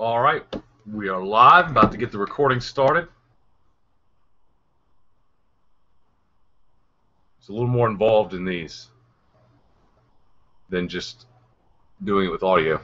All right, we are live, about to get the recording started. It's a little more involved in these than just doing it with audio.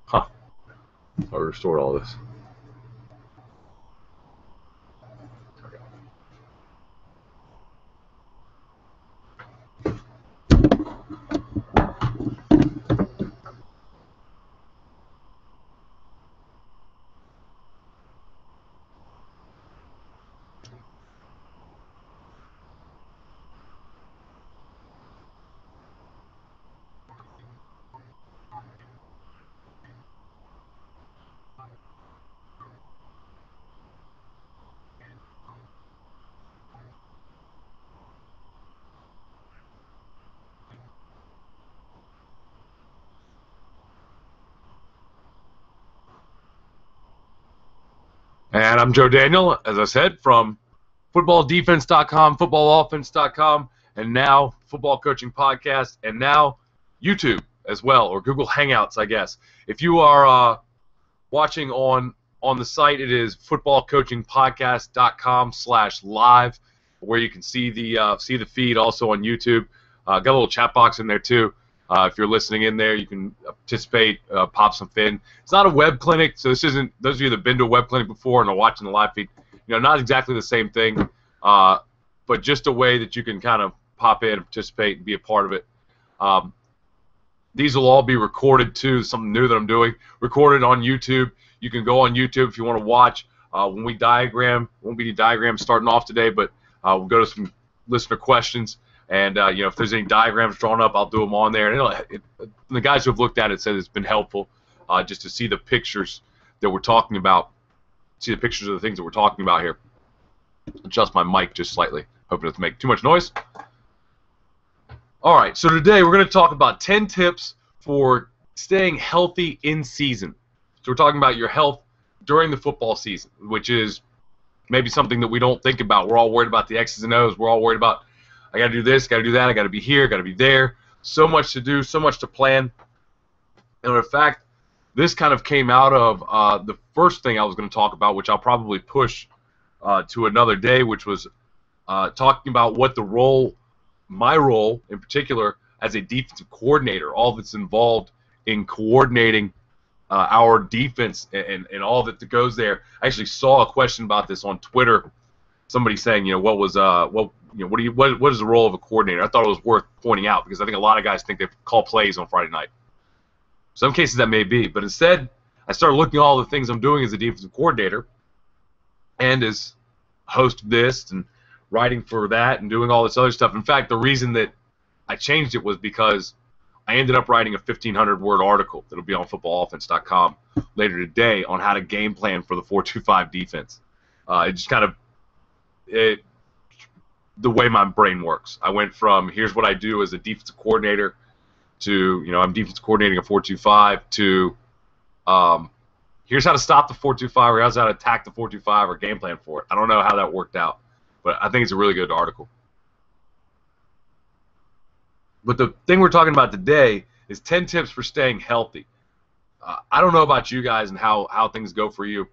Huh. I restored all this. And I'm Joe Daniel, as I said, from footballdefense.com, footballoffense.com, and now Football Coaching Podcast, and now YouTube as well, or Google Hangouts, I guess. If you are watching on the site, it is footballcoachingpodcast.com/live, where you can see the feed. Also on YouTube, got a little chat box in there too. If you're listening in there, you can participate, pop some fin. It's not a web clinic, so this isn't, those of you that have been to a web clinic before and are watching the live feed, not exactly the same thing, but just a way that you can kind of pop in and participate and be a part of it. These will all be recorded too, something new that I'm doing, recorded on YouTube. You can go on YouTube if you want to watch. When we diagram, won't be any diagrams starting off today, but we'll go to some listener questions. And if there's any diagrams drawn up, I'll do them on there. And the guys who have looked at it said it's been helpful just to see the pictures that we're talking about, see the pictures of the things that we're talking about here. Adjust my mic just slightly. Hoping it doesn't make too much noise. All right, so today we're going to talk about 10 tips for staying healthy in season. So we're talking about your health during the football season, which is maybe something that we don't think about. We're all worried about the X's and O's. We're all worried about, I got to do this, got to do that, I got to be here, got to be there. So much to do, so much to plan. And in fact, this kind of came out of the first thing I was going to talk about, which I'll probably push to another day, which was talking about what my role in particular as a defensive coordinator, all that's involved in coordinating our defense and all that goes there. I actually saw a question about this on Twitter. Somebody saying, what is the role of a coordinator? I thought it was worth pointing out because I think a lot of guys think they call plays on Friday night. Some cases that may be, but instead, I started looking at all the things I'm doing as a defensive coordinator and as host of this and writing for that and doing all this other stuff. In fact, the reason that I changed it was because I ended up writing a 1,500-word article that'll be on footballoffense.com later today on how to game plan for the 4-2-5 defense. It just kind of the way my brain works. I went from here's what I do as a defensive coordinator to I'm defensive coordinating a 4-2-5 to here's how to stop the 4-2-5 or here's how to attack the 4-2-5 or game plan for it. I don't know how that worked out, but I think it's a really good article. But the thing we're talking about today is 10 tips for staying healthy. I don't know about you guys and how things go for you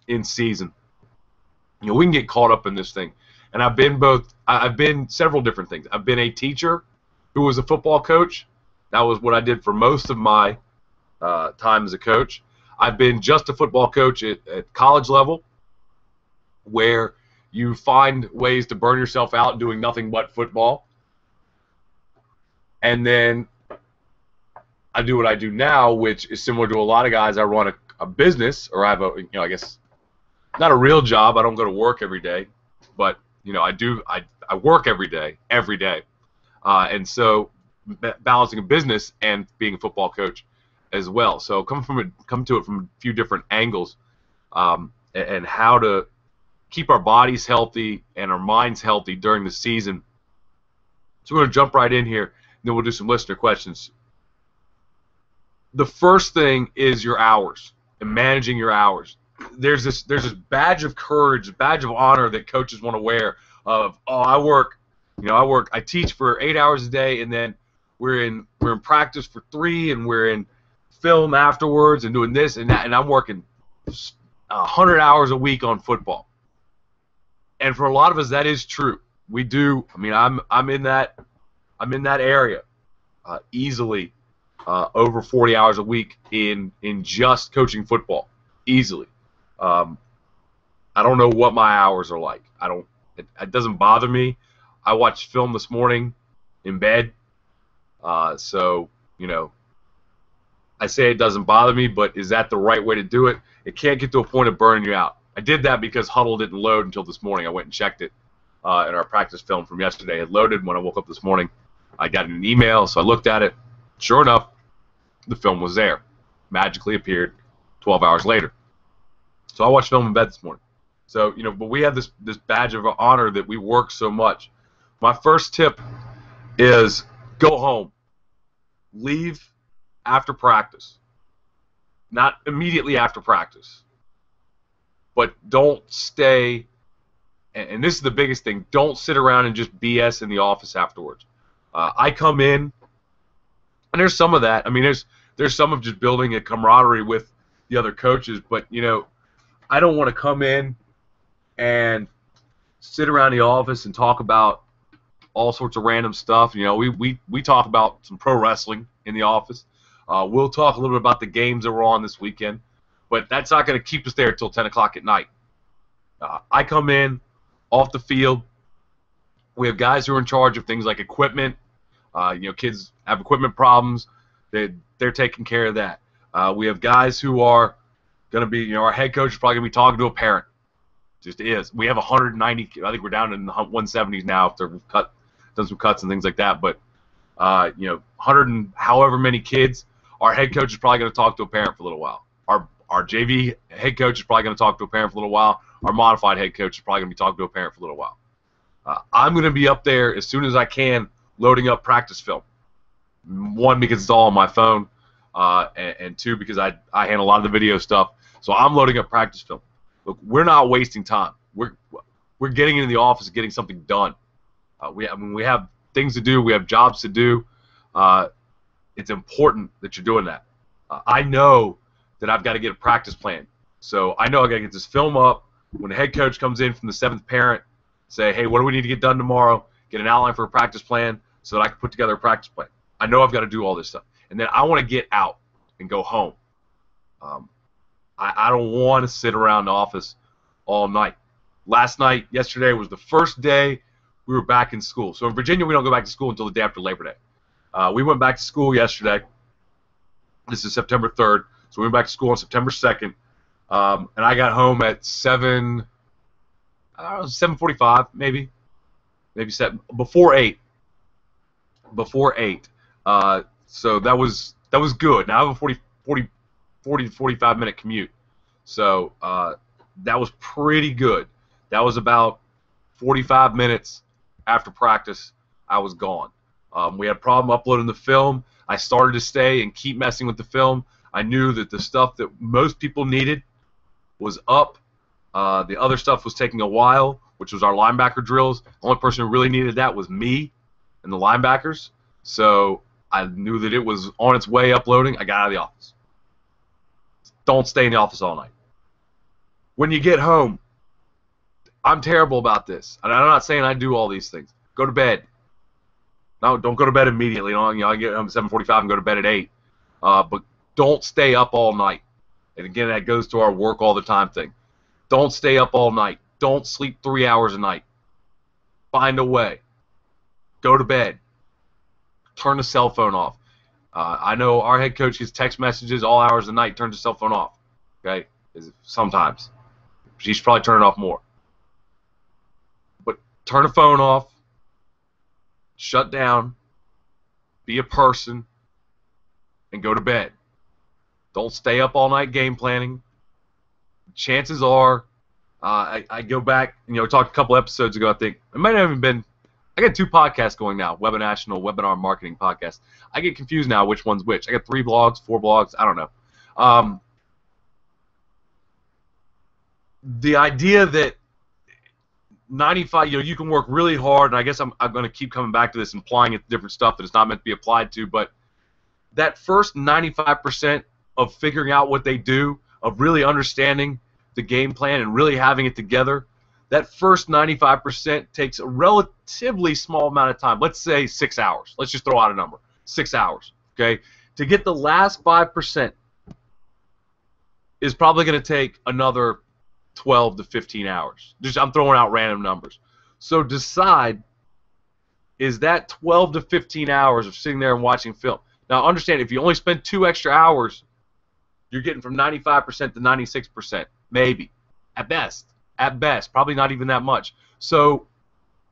in season. We can get caught up in this thing. And I've been several different things. I've been a teacher who was a football coach. That was what I did for most of my time as a coach. I've been just a football coach at college level where you find ways to burn yourself out doing nothing but football. And then I do what I do now, which is similar to a lot of guys. I run a business, or I have I guess not a real job. I don't go to work every day, but I work every day, and so balancing a business and being a football coach as well. So come to it from a few different angles. and how to keep our bodies healthy and our minds healthy during the season. So we're going to jump right in here, and then we'll do some listener questions. The first thing is your hours and managing your hours. There's this badge of courage, badge of honor that coaches want to wear of, oh, I teach for 8 hours a day, and then we're in practice for 3, and we're in film afterwards and doing this and that, and I'm working 100 hours a week on football. And for a lot of us, that is true. We do. I mean, I'm in that area easily, over 40 hours a week in just coaching football, easily. I don't know what my hours are like. It doesn't bother me. I watched film this morning in bed, so I say it doesn't bother me, but is that the right way to do it? It can't get to a point of burning you out. I did that because Huddle didn't load until this morning. I went and checked it, and our practice film from yesterday had loaded when I woke up this morning. I got an email, so I looked at it. Sure enough, the film was there. Magically appeared 12 hours later. So I watched film in bed this morning. So, but we have this badge of honor that we work so much. My first tip is go home. Leave after practice. Not immediately after practice. But don't stay, and this is the biggest thing, don't sit around and just BS in the office afterwards. I come in, and there's some of that. I mean, there's some of just building a camaraderie with the other coaches, but, I don't want to come in and sit around the office and talk about all sorts of random stuff. We talk about some pro wrestling in the office. We'll talk a little bit about the games that were on this weekend, but that's not going to keep us there until 10 o'clock at night. I come in off the field. We have guys who are in charge of things like equipment. Kids have equipment problems. They're taking care of that. We have guys who are going to be, our head coach is probably going to be talking to a parent. Just is. We have 190. I think we're down in the 170s now after we've done some cuts and things like that. But 100 and however many kids, our head coach is probably going to talk to a parent for a little while. Our JV head coach is probably going to talk to a parent for a little while. Our modified head coach is probably going to be talking to a parent for a little while. I'm going to be up there as soon as I can, loading up practice film. 1, because it's all on my phone, and 2, because I handle a lot of the video stuff. So I'm loading up practice film. Look, we're not wasting time. We're getting into the office and getting something done. We have things to do. We have jobs to do. It's important that you're doing that. I know that I've got to get a practice plan. So I know I got to get this film up. When the head coach comes in from the 7th parent, say, hey, what do we need to get done tomorrow? Get an outline for a practice plan so that I can put together a practice plan. I know I've got to do all this stuff. And then I want to get out and go home. I don't want to sit around the office all night. Yesterday was the first day we were back in school. So in Virginia, we don't go back to school until the day after Labor Day. We went back to school yesterday. This is September 3rd. So we went back to school on September 2nd. And I got home at 7:45, maybe 7, before 8. So that was good. Now I have a 40 to 45 minute commute. So that was pretty good. That was about 45 minutes after practice. I was gone. We had a problem uploading the film. I started to stay and keep messing with the film. I knew that the stuff that most people needed was up. The other stuff was taking a while, which was our linebacker drills. The only person who really needed that was me and the linebackers. So I knew that it was on its way uploading. I got out of the office. Don't stay in the office all night. When you get home, I'm terrible about this. And I'm not saying I do all these things. Go to bed. No, don't go to bed immediately. I get home at 7:45 and go to bed at 8. But don't stay up all night. And again, that goes to our work all the time thing. Don't stay up all night. Don't sleep 3 hours a night. Find a way. Go to bed. Turn the cell phone off. I know our head coach gets text messages all hours of the night, turns the cell phone off. Okay? Sometimes. She should probably turn it off more. But turn the phone off. Shut down. Be a person. And go to bed. Don't stay up all night game planning. chances are, I go back, talked a couple episodes ago, I think. It might have even been, I got 2 podcasts going now, Web National, Webinar Marketing Podcast. I get confused now which one's which. I got 3 blogs, 4 blogs, I don't know. The idea that 95, you can work really hard, and I guess I'm going to keep coming back to this, implying it's different stuff that it's not meant to be applied to, but that first 95% of figuring out what they do, of really understanding the game plan and really having it together, that first 95% takes a relatively small amount of time. Let's say 6 hours. Let's just throw out a number. 6 hours, okay? To get the last 5% is probably going to take another 12 to 15 hours. I'm throwing out random numbers. So decide, is that 12 to 15 hours of sitting there and watching film? Now understand, if you only spend 2 extra hours, you're getting from 95% to 96%, maybe, at best, probably not even that much. So,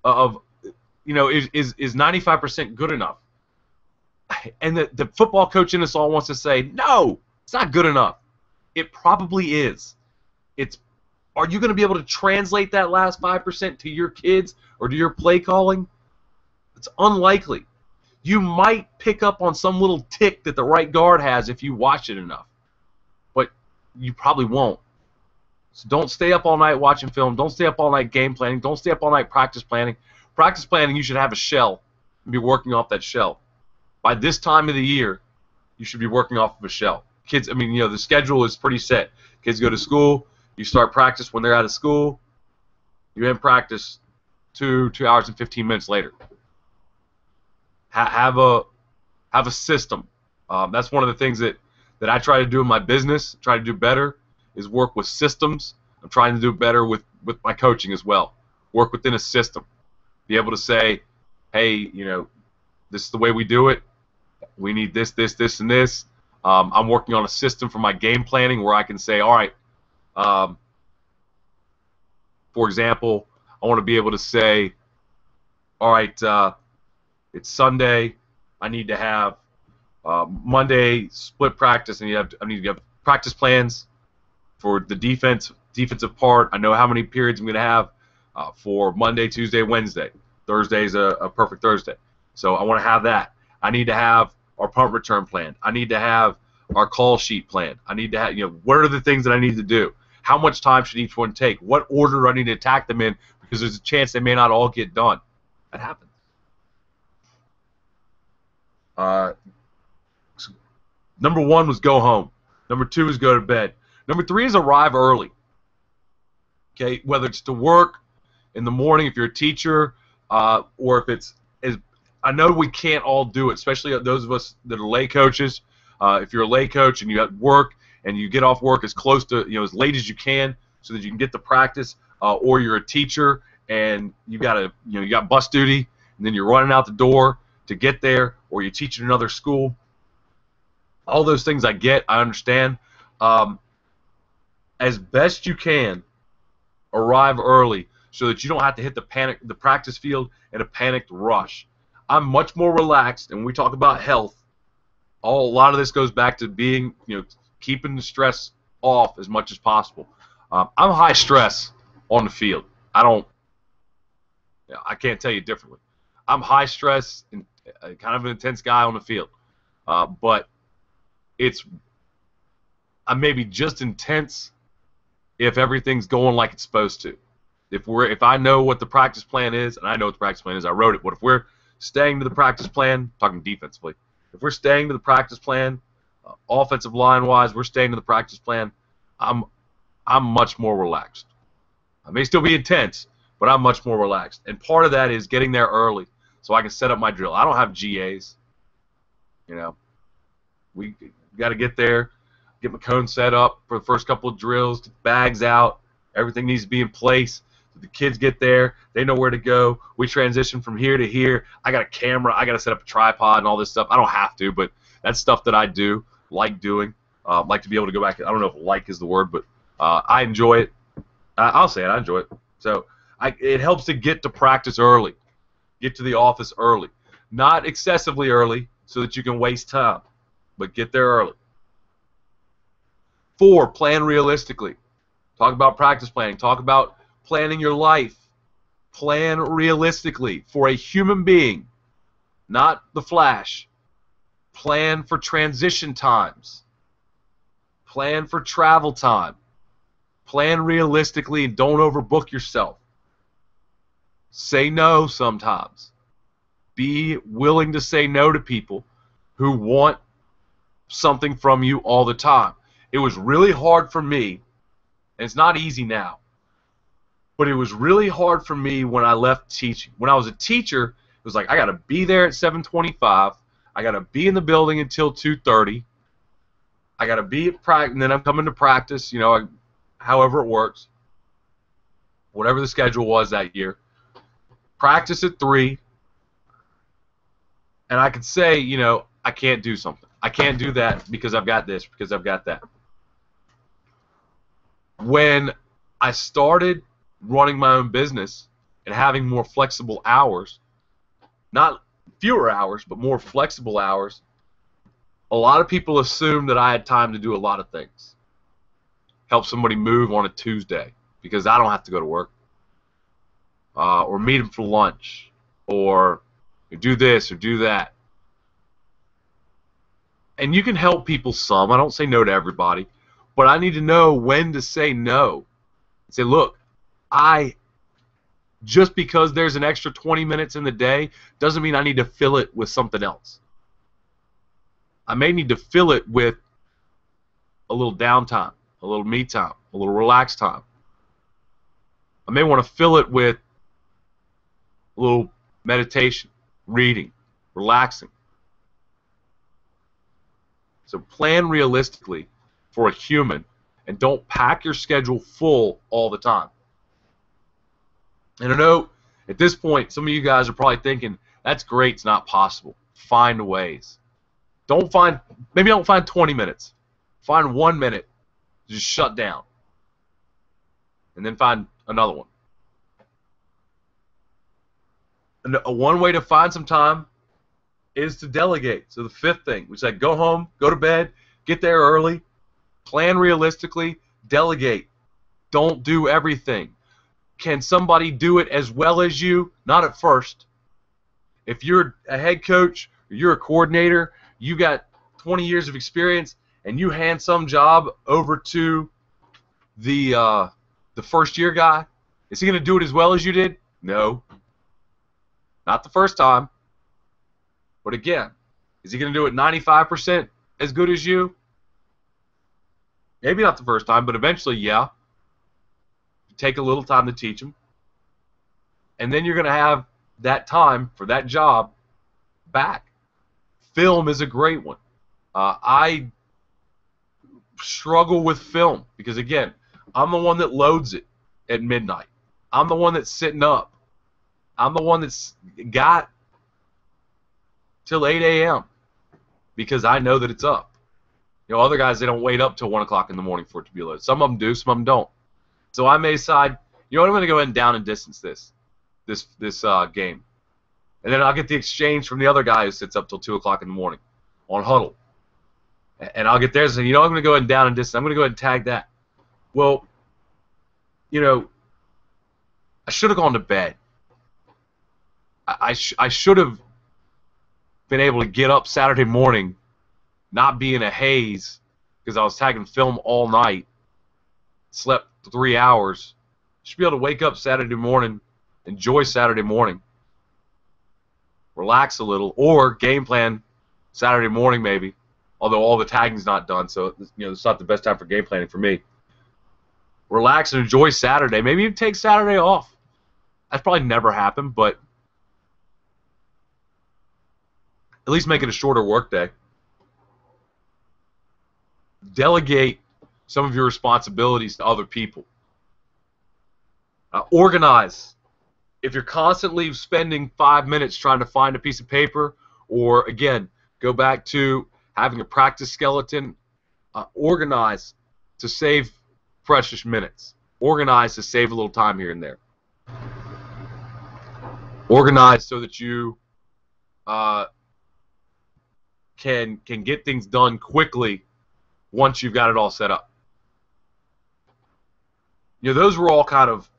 is 95% good enough? And the football coach in us all wants to say, no, it's not good enough. It probably is. Are you going to be able to translate that last 5% to your kids or to your play calling? It's unlikely. You might pick up on some little tick that the right guard has if you watch it enough, but you probably won't. So don't stay up all night watching film. Don't stay up all night game planning. Don't stay up all night practice planning. Practice planning, you should have a shell and be working off that shell. By this time of the year, you should be working off of a shell. Kids, the schedule is pretty set. Kids go to school. You start practice when they're out of school. You end practice 2 hours and 15 minutes later. Have a system. That's one of the things that I try to do in my business. Try to do better is work with systems. I'm trying to do better with my coaching as well. Work within a system. Be able to say, hey, this is the way we do it. We need this, this, this, and this. I'm working on a system for my game planning where I can say, all right, for example, I want to be able to say, all right, it's Sunday. I need to have Monday split practice, and I need to have practice plans for the defensive part. I know how many periods I'm going to have for Monday, Tuesday, Wednesday. Thursday is a perfect Thursday. So I want to have that. I need to have our punt return plan. I need to have our call sheet plan. I need to have, what are the things that I need to do? How much time should each one take? What order do I need to attack them in? Because there's a chance they may not all get done. That happens. Number 1 was go home. Number 2 is go to bed. Number 3 is arrive early. Okay, whether it's to work in the morning if you're a teacher, or if it's, I know we can't all do it, especially those of us that are lay coaches. If you're a lay coach and you have work and you get off work as close to, as late as you can so that you can get the practice, or you're a teacher and you got bus duty and then you're running out the door to get there, or you teach in another school. All those things I get, I understand. As best you can, arrive early so that you don't have to hit the practice field in a panicked rush. I'm much more relaxed, and when we talk about health, a lot of this goes back to being, keeping the stress off as much as possible. I'm high stress on the field. I can't tell you differently. I'm high stress and kind of an intense guy on the field, but I'm maybe just intense if everything's going like it's supposed to. If I know what the practice plan is, and I know what the practice plan is, I wrote it. But if we're staying to the practice plan, talking defensively, if we're staying to the practice plan, offensive line wise, we're staying to the practice plan, I'm much more relaxed. I may still be intense, but I'm much more relaxed. And part of that is getting there early so I can set up my drill. I don't have GAs. We got to get there, get my cone set up for the first couple of drills, get the bags out. Everything needs to be in place. The kids get there. They know where to go. We transition from here to here. I got a camera. I got to set up a tripod and all this stuff. I don't have to, but that's stuff that I do, like doing. Like to be able to go back. I don't know if like is the word, but I enjoy it. I'll say it. I enjoy it. So it helps to get to practice early. Get to the office early. Not excessively early so that you can waste time, but get there early. 4, plan realistically. Talk about practice planning. Talk about planning your life. Plan realistically for a human being, not the Flash. Plan for transition times. Plan for travel time. Plan realistically and don't overbook yourself. Say no sometimes. Be willing to say no to people who want something from you all the time. It was really hard for me, and it's not easy now, but it was really hard for me when I left teaching. When I was a teacher, it was like I got to be there at 7:25. I got to be in the building until 2:30. I got to be at practice, and then I'm coming to practice, however it works, whatever the schedule was that year. Practice at 3, and I could say, I can't do something. I can't do that because I've got this, because I've got that. When I started running my own business and having more flexible hours, not fewer hours, but more flexible hours, a lot of people assume that I had time to do a lot of things. Help somebody move on a Tuesday because I don't have to go to work. Or meet them for lunch, or do this or do that. And you can help people some. I don't say no to everybody, but I need to know when to say no. Say, look, just because there's an extra 20 minutes in the day doesn't mean I need to fill it with something else. I may need to fill it with a little downtime, a little me time, a little relaxed time. I may want to fill it with a little meditation, reading, relaxing. So plan realistically for a human and don't pack your schedule full all the time. And I know at this point some of you guys are probably thinking, that's great, it's not possible. Find ways. Maybe don't find 20 minutes. Find 1 minute, just shut down. And then find another one. One way to find some time is to delegate. So the fifth thing, which is like go home, go to bed, get there early, plan realistically, delegate. Don't do everything. Can somebody do it as well as you? Not at first. If you're a head coach or you're a coordinator, you got 20 years of experience, and you hand some job over to the first year guy, is he going to do it as well as you did? No. Not the first time. But again, is he going to do it 95% as good as you? Maybe not the first time, but eventually, yeah. Take a little time to teach him. And then you're going to have that time for that job back. Film is a great one. I struggle with film because, again, I'm the one that loads it at midnight. I'm the one that's sitting up. I'm the one that's got till 8 a.m. because I know that it's up. Other guys, they don't wait up till 1 o'clock in the morning for it to be loaded. Some of them do, some of them don't. So I may decide, I'm going to go ahead and down and distance this game. And then I'll get the exchange from the other guy who sits up till 2 o'clock in the morning on huddle. And I'll get theirs and say, I'm going to go ahead and down and distance. I'm going to go ahead and tag that. Well, I should have gone to bed. I should have been able to get up Saturday morning, not be in a haze because I was tagging film all night, slept 3 hours. Should be able to wake up Saturday morning, enjoy Saturday morning, relax a little, or game plan Saturday morning maybe, although all the tagging's not done, so it's not the best time for game planning for me. Relax and enjoy Saturday. Maybe even take Saturday off. That's probably never happened, but at least make it a shorter work day. Delegate some of your responsibilities to other people. Organize. If you're constantly spending 5 minutes trying to find a piece of paper, or again, go back to having a practice skeleton, organize to save precious minutes. Organize to save a little time here and there. Organize so that you can get things done quickly once you've got it all set up. those were all kind of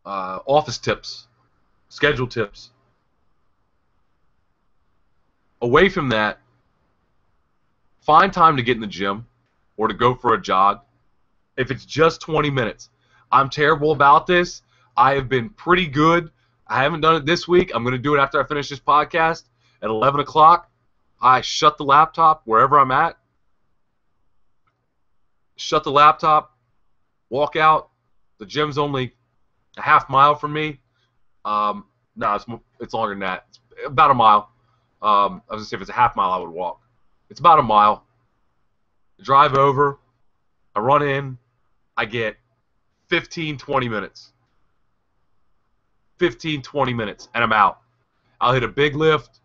office tips, schedule tips. Away from that, find time to get in the gym or to go for a jog. If it's just 20 minutes. I'm terrible about this. I have been pretty good. I haven't done it this week. I'm going to do it after I finish this podcast. At 11 o'clock, I shut the laptop wherever I'm at. Shut the laptop, walk out. The gym's only a half mile from me. No, it's longer than that. It's about a mile. I was going to say if it's a half mile, I would walk. It's about a mile. Drive over. I run in. I get 15, 20 minutes. 15, 20 minutes, and I'm out. I'll hit a big lift,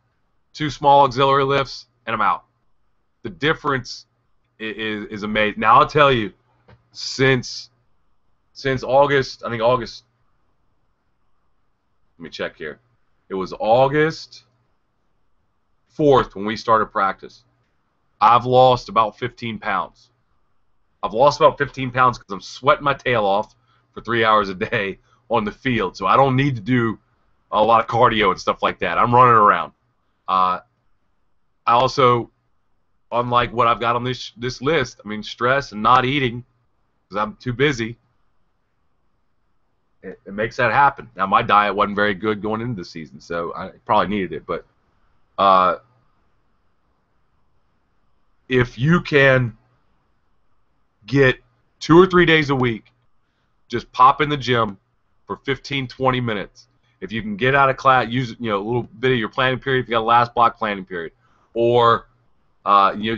2 small auxiliary lifts, and I'm out. The difference is amazing. Now, I'll tell you, since August, I think August, let me check here. It was August 4th when we started practice. I've lost about 15 pounds. I've lost about 15 pounds because I'm sweating my tail off for 3 hours a day on the field. So I don't need to do a lot of cardio and stuff like that. I'm running around. I also, unlike what I've got on this list, I mean, stress and not eating because I'm too busy, it makes that happen. Now, my diet wasn't very good going into the season, so I probably needed it. But if you can get 2 or 3 days a week, just pop in the gym for 15, 20 minutes. If you can get out of class, use a little bit of your planning period if you got a last block planning period, or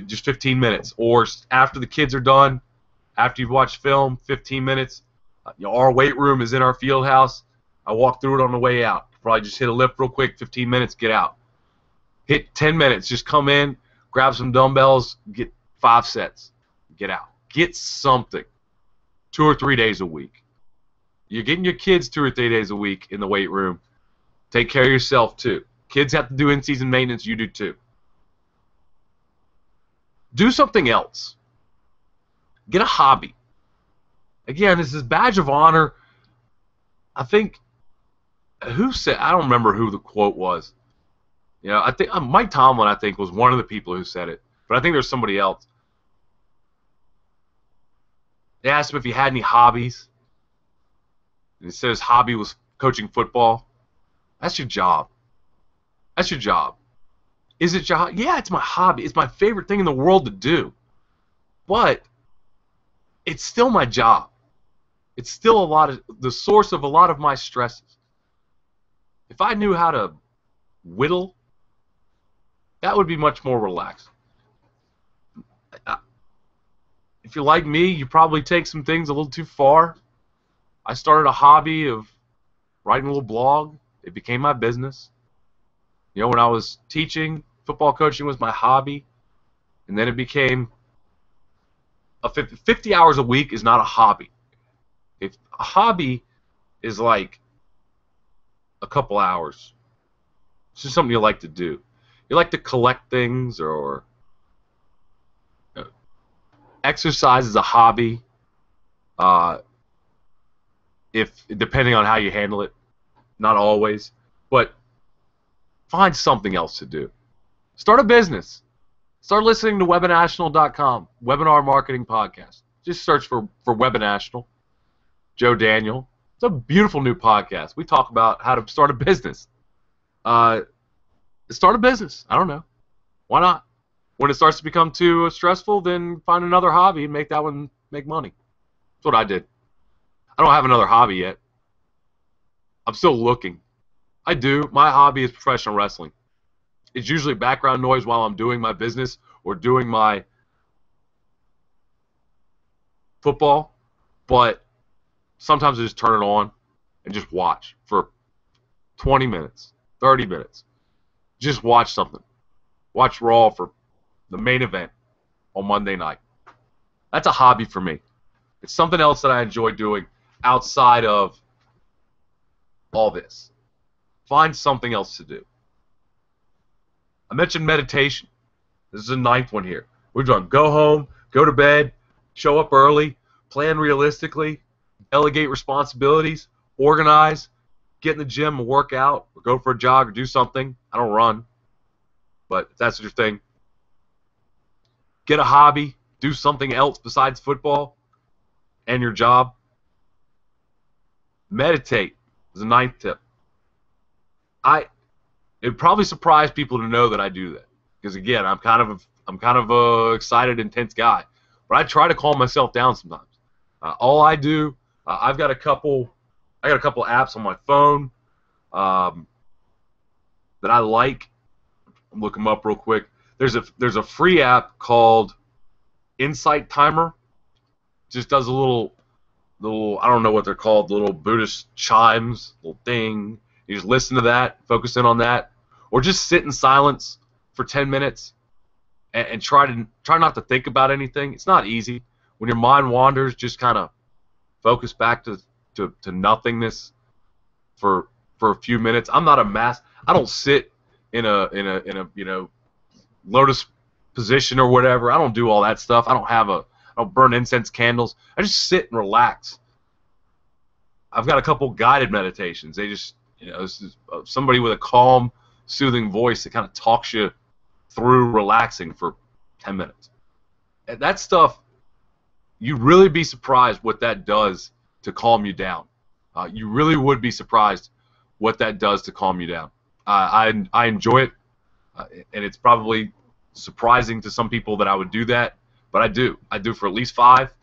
just 15 minutes, or after the kids are done, after you've watched film, 15 minutes. Our weight room is in our field house. I walk through it on the way out. Probably just hit a lift real quick, 15 minutes, get out. Hit 10 minutes, just come in, grab some dumbbells, get 5 sets, get out. Get something 2 or 3 days a week. You're getting your kids 2 or 3 days a week in the weight room. Take care of yourself, too. Kids have to do in-season maintenance. You do, too. Do something else. Get a hobby. Again, this is badge of honor. I think, who said, I don't remember who the quote was. I think Mike Tomlin, I think, was one of the people who said it. But I think there's somebody else. They asked him if he had any hobbies. And he said his hobby was coaching football. That's your job. That's your job. Is it your hobby? Yeah, it's my hobby. It's my favorite thing in the world to do. But it's still my job. It's still the source of a lot of my stresses. If I knew how to whittle, that would be much more relaxed. If you're like me, you probably take some things a little too far. I started a hobby of writing a little blog. It became my business. When I was teaching, football coaching was my hobby. And then it became 50 hours a week is not a hobby. If a hobby is like a couple hours, it's just something you like to do. You like to collect things, or exercise is a hobby. If depending on how you handle it, not always, but find something else to do. Start a business. Start listening to webinational.com, Webinar Marketing Podcast. Just search for Webinational. Joe Daniel. It's a beautiful new podcast. We talk about how to start a business. Start a business. I don't know. Why not? When it starts to become too stressful, then find another hobby and make that one make money. That's what I did. I don't have another hobby yet. I'm still looking. I do. My hobby is professional wrestling. It's usually background noise while I'm doing my business or doing my football, but sometimes I just turn it on and just watch for 20 minutes, 30 minutes. Just watch something. Watch Raw for the main event on Monday night. That's a hobby for me. It's something else that I enjoy doing outside of all this. Find something else to do. I mentioned meditation. This is the 9th one here. We're doing go home, go to bed, show up early, plan realistically, delegate responsibilities, organize, get in the gym and work out, or go for a jog or do something. I don't run, but if that's your thing. Get a hobby, do something else besides football and your job. Meditate is a ninth tip. It'd probably surprise people to know that I do that, because again, I'm kind of a excited, intense guy, but I try to calm myself down sometimes. All I do, I got a couple apps on my phone that I like. I'll look them up real quick. There's a free app called Insight Timer. Just does a little I don't know what they're called, little Buddhist chimes, little ding. You just listen to that, focus in on that, or just sit in silence for 10 minutes and try not to think about anything. It's not easy. When your mind wanders, just kind of focus back to nothingness for a few minutes. I'm not a I don't sit in a lotus position or whatever. I don't do all that stuff. I don't burn incense candles. I just sit and relax. I've got a couple guided meditations. They just, this is somebody with a calm, soothing voice that kind of talks you through relaxing for 10 minutes. And that stuff, you'd really be surprised what that does to calm you down. You really would be surprised what that does to calm you down. I enjoy it, and it's probably surprising to some people that I would do that, but I do. I do for at least 5,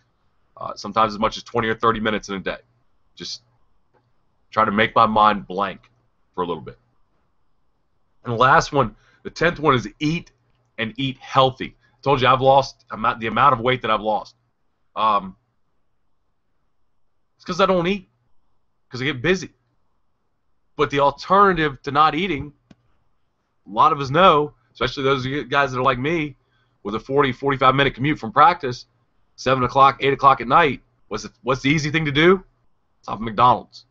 sometimes as much as 20 or 30 minutes in a day. Just try to make my mind blank for a little bit. And the last one, the 10th one, is eat and eat healthy. I told you I've lost the amount of weight that I've lost. It's because I don't eat, because I get busy. But the alternative to not eating, a lot of us know, especially those guys that are like me, with a 40-45-minute commute from practice, 7 o'clock, 8 o'clock at night, what's the easy thing to do? Stop at McDonald's.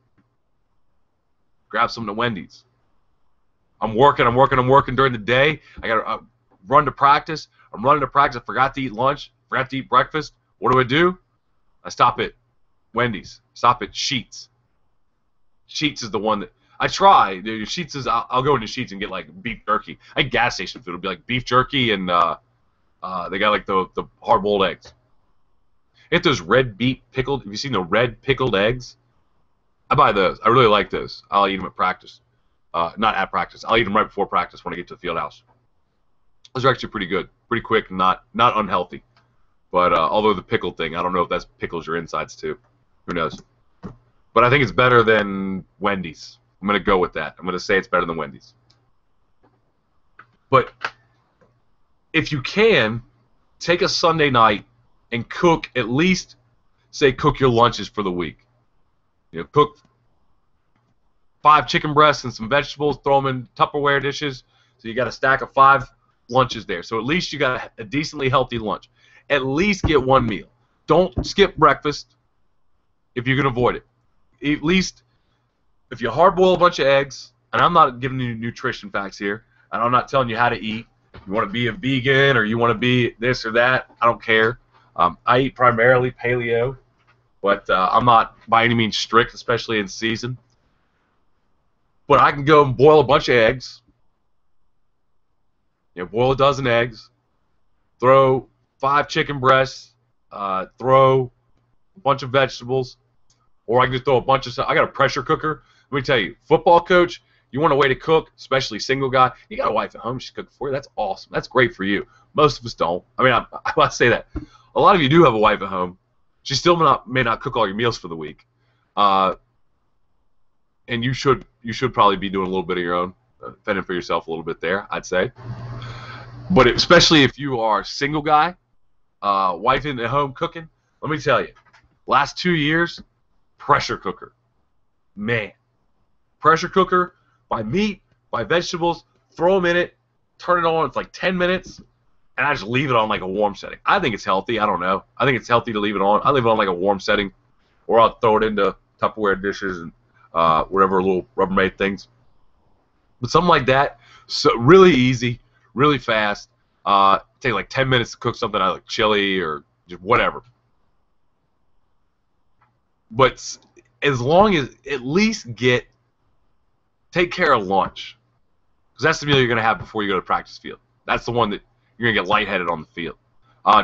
Grab something at Wendy's. I'm working during the day. I got to run to practice. I'm running to practice. I forgot to eat lunch. Forgot to eat breakfast. What do? I stop at Wendy's. Stop at Sheetz. Sheetz is the one that I try. Sheetz is I'll go into Sheetz and get like beef jerky. I get gas station food. It'll be like beef jerky and they got like the hard-boiled eggs. Get those red beet pickled. Have you seen the red pickled eggs? I buy those. I really like those. I'll eat them at practice. Not at practice. I'll eat them right before practice when I get to the field house. Those are actually pretty good, pretty quick, not unhealthy. But although the pickle thing, I don't know if that pickles your insides too. Who knows? But I think it's better than Wendy's. I'm going to go with that. I'm going to say it's better than Wendy's. But if you can, take a Sunday night and cook at least, cook your lunches for the week. Cook 5 chicken breasts and some vegetables, throw them in Tupperware dishes. So you got a stack of 5 lunches there. So at least you got a decently healthy lunch. At least get 1 meal. Don't skip breakfast if you can avoid it. At least if you hard-boil a bunch of eggs, and I'm not giving you nutrition facts here, and I'm not telling you how to eat. You want to be a vegan or you want to be this or that, I don't care. I eat primarily paleo, but I'm not by any means strict, especially in season. But I can go and boil a bunch of eggs. Boil a dozen eggs. Throw 5 chicken breasts. Throw a bunch of vegetables. Or I can just throw a bunch of stuff. I got a pressure cooker. Let me tell you, football coach, you want a way to cook, especially single guy. You got a wife at home, she's cooking for you. That's awesome. That's great for you. Most of us don't. I mean, I must say that. A lot of you do have a wife at home. She still may not cook all your meals for the week. And you should probably be doing a little bit of your own, fending for yourself a little bit there, I'd say. But especially if you are a single guy, wife in at home cooking, let me tell you, last 2 years, pressure cooker. Man. Pressure cooker, buy meat, buy vegetables, throw them in it, turn it on, it's like 10 minutes, and I just leave it on like a warm setting. I think it's healthy. I don't know. I think it's healthy to leave it on. I leave it on like a warm setting, or I'll throw it into Tupperware dishes and whatever little Rubbermaid things. But something like that, so really easy, really fast. Take like 10 minutes to cook something like chili or just whatever. But as long as at least take care of lunch, because that's the meal you're going to have before you go to practice field. That's the one that you're going to get lightheaded on the field.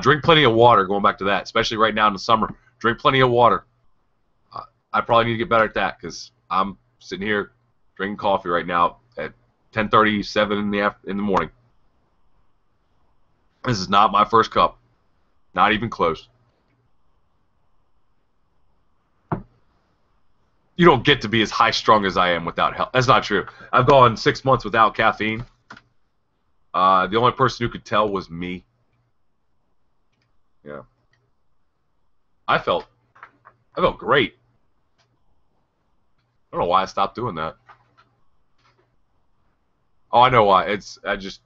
Drink plenty of water, going back to that, especially right now in the summer. Drink plenty of water. I probably need to get better at that because I'm sitting here drinking coffee right now at 10:37 in the morning. This is not my first cup. Not even close. You don't get to be as high strung as I am without help. That's not true. I've gone 6 months without caffeine. The only person who could tell was me. Yeah. I felt great. I don't know why I stopped doing that. Oh, I know why. I don't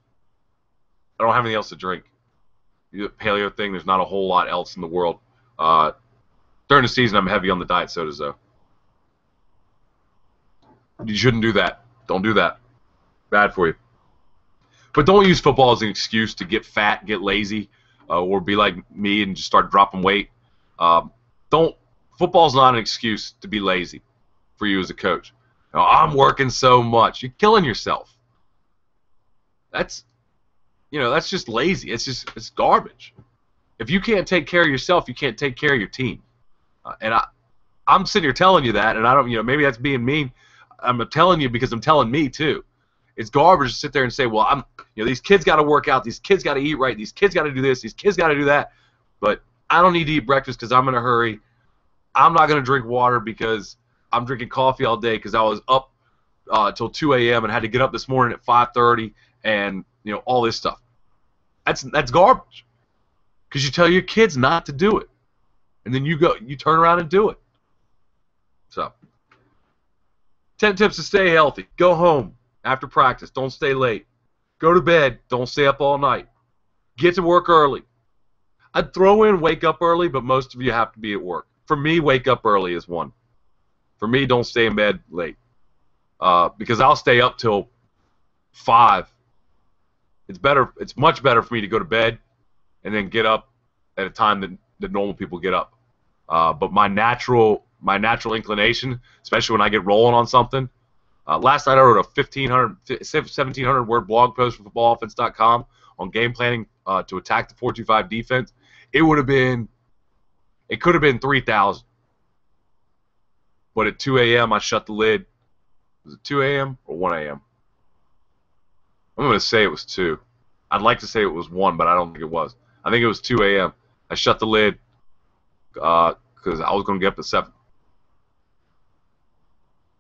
have anything else to drink. The paleo thing, there's not a whole lot else in the world. During the season, I'm heavy on the diet sodas, though. You shouldn't do that. Don't do that. Bad for you. But don't use football as an excuse to get fat, get lazy, or be like me and just start dropping weight. Football's not an excuse to be lazy for you as a coach. Now, I'm working so much. You're killing yourself. That's just lazy. It's garbage. If you can't take care of yourself, you can't take care of your team. And I'm sitting here telling you that, and I don't, maybe that's being mean. I'm telling you because I'm telling me too. It's garbage to sit there and say, well, these kids got to work out, these kids got to eat right, these kids got to do this, these kids got to do that. But I don't need to eat breakfast because I'm in a hurry. I'm not going to drink water because I'm drinking coffee all day because I was up till 2 a.m. and had to get up this morning at 5:30 and all this stuff. That's garbage because you tell your kids not to do it, and then you turn around and do it. So, 10 tips to stay healthy. Go home after practice. Don't stay late. Go to bed. Don't stay up all night. Get to work early. I'd throw in wake up early, but most of you have to be at work. For me, wake up early is one. For me, don't stay in bed late because I'll stay up till 5. It's much better for me to go to bed and then get up at a time that normal people get up. But my natural inclination, especially when I get rolling on something. Last night I wrote a 1,700 word blog post for footballoffense.com on game planning to attack the 4-2-5 defense. It could have been 3,000. But at 2 a.m. I shut the lid. Was it 2 a.m. or 1 a.m.? I'm going to say it was 2. I'd like to say it was 1, but I don't think it was. I think it was 2 a.m. I shut the lid because I was going to get up at 7.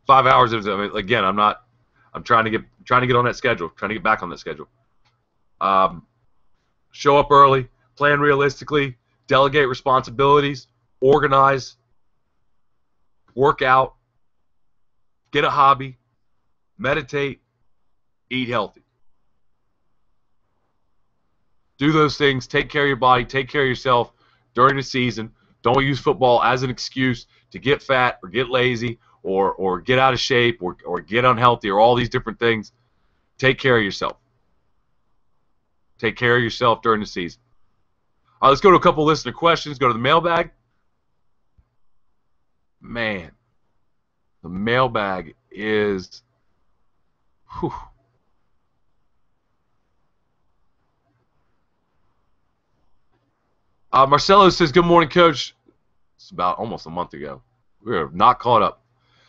5 hours. Again, I'm trying to get on that schedule. Trying to get back on that schedule. Show up early. Plan realistically. Delegate responsibilities. Organize. Work out. Get a hobby. Meditate. Eat healthy. Do those things. Take care of your body. Take care of yourself during the season. Don't use football as an excuse to get fat or get lazy or get out of shape or get unhealthy or all these different things. Take care of yourself. Take care of yourself during the season. All right, let's go to a couple listener questions. Go to the mailbag. Man, the mailbag is... Whew. Marcelo says, good morning, Coach. It's about almost a month ago. We are not caught up.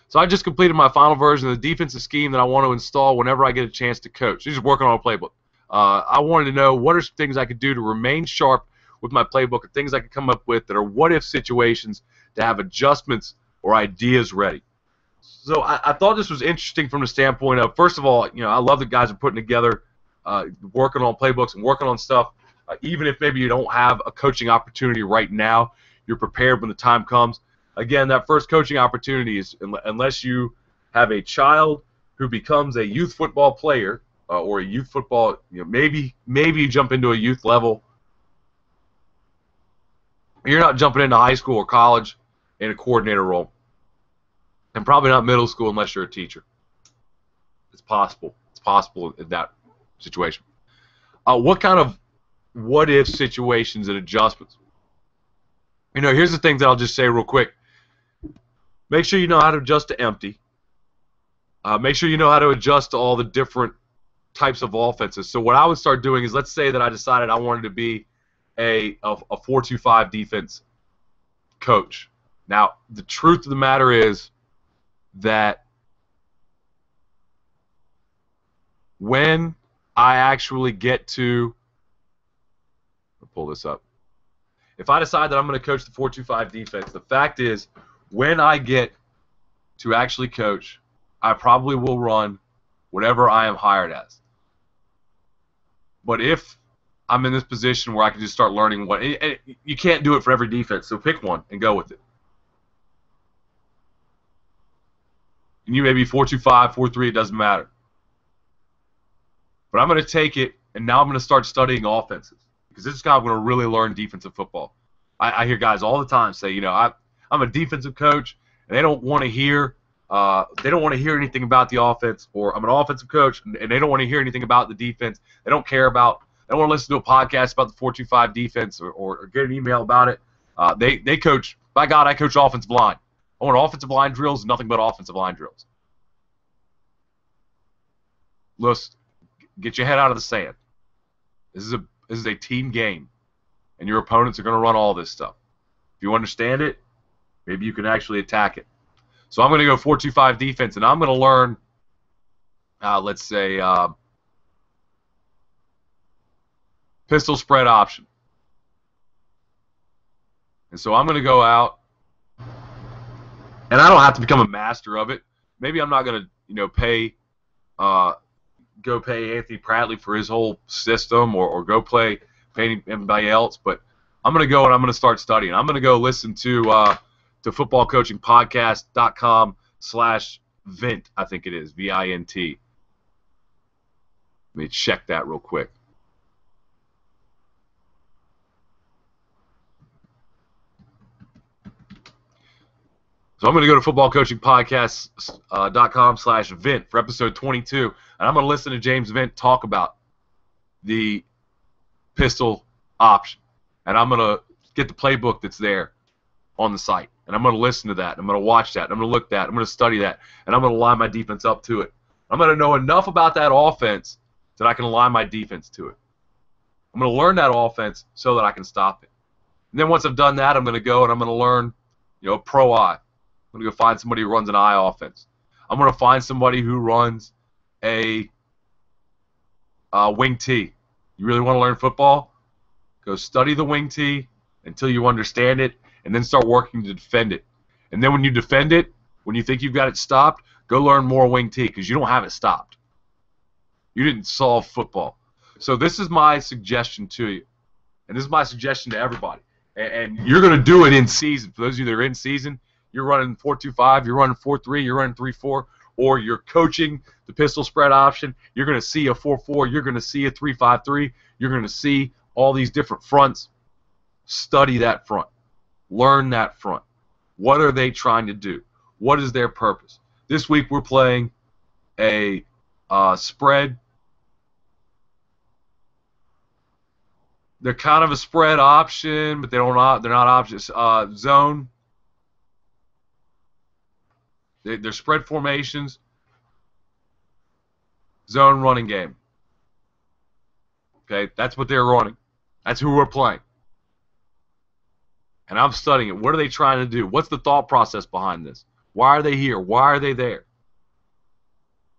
So I just completed my final version of the defensive scheme that I want to install whenever I get a chance to coach. He's just working on a playbook. I wanted to know what are some things I could do to remain sharp with my playbook and things I could come up with that are what-if situations to have adjustments or ideas ready. So I thought this was interesting from the standpoint of, first of all, I love that guys are putting together, working on playbooks and working on stuff. Even if maybe you don't have a coaching opportunity right now, you're prepared when the time comes. Again, that first coaching opportunity is unless you have a child who becomes a youth football player or a youth football, maybe you jump into a youth level. You're not jumping into high school or college in a coordinator role, and probably not middle school unless you're a teacher. It's possible. It's possible in that situation. What kind of what-if situations and adjustments? Here's the thing that I'll just say real quick. make sure you know how to adjust to empty. Make sure you know how to adjust to all the different types of offenses. So what I would start doing is, let's say that I decided I wanted to be a 4-2-5 defense coach. Now, the truth of the matter is that when I actually get to, I'll pull this up. If I decide that I'm going to coach the 4-2-5 defense, the fact is, when I get to actually coach, I probably will run whatever I am hired as. But if I'm in this position where I can just start learning what, you can't do it for every defense, so pick one and go with it. And you may be 4-2-5, 4-3, it doesn't matter. But I'm going to take it, and now I'm going to start studying offenses, because this is how I'm going to really learn defensive football. I hear guys all the time say, you know, I'm a defensive coach, and they don't want to hear anything about the offense, or I'm an offensive coach, and they don't want to hear anything about the defense. They don't care about. They don't want to listen to a podcast about the 4-2-5 defense, or get an email about it. They coach. By God, I coach offensive line. I want offensive line drills, nothing but offensive line drills. Listen, get your head out of the sand. This is a team game, and your opponents are going to run all this stuff. If you understand it, maybe you can actually attack it. So I'm going to go 4-2-5 defense, and I'm going to learn, let's say, pistol spread option. And so I'm going to go out, and I don't have to become a master of it. Maybe I'm not going to, you know, pay Anthony Pradley for his whole system, or go pay anybody else. But I'm going to go and I'm going to start studying. I'm going to go listen to footballcoachingpodcast.com/Vint, I think it is, VINT. Let me check that real quick. So I'm going to go to footballcoachingpodcast.com/Vint for episode 22, and I'm going to listen to James Vint talk about the pistol option. And I'm going to get the playbook that's there on the site, and I'm going to listen to that. I'm going to watch that. I'm going to look at that. I'm going to study that, and I'm going to line my defense up to it. I'm going to know enough about that offense that I can align my defense to it. I'm going to learn that offense so that I can stop it. And then once I've done that, I'm going to go and I'm going to learn, you know, pro eye. I'm going to go find somebody who runs an eye offense. I'm going to find somebody who runs a wing T. You really want to learn football? Go study the wing T until you understand it, and then start working to defend it. And then when you defend it, when you think you've got it stopped, go learn more wing T, because you don't have it stopped. You didn't solve football. So this is my suggestion to you, and this is my suggestion to everybody. And you're going to do it in season. For those of you that are in season, you're running 4-2-5, you're running 4-3, you're running 3-4, or you're coaching the pistol spread option. You're going to see a 4-4, you're going to see a 3-5-3, you're going to see all these different fronts. Study that front. Learn that front. What are they trying to do? What is their purpose? This week we're playing a spread. They're kind of a spread option, but they're not options. Zone. They're spread formations. Zone running game. Okay, that's what they're running. That's who we're playing. And I'm studying it. What are they trying to do? What's the thought process behind this? Why are they here? Why are they there?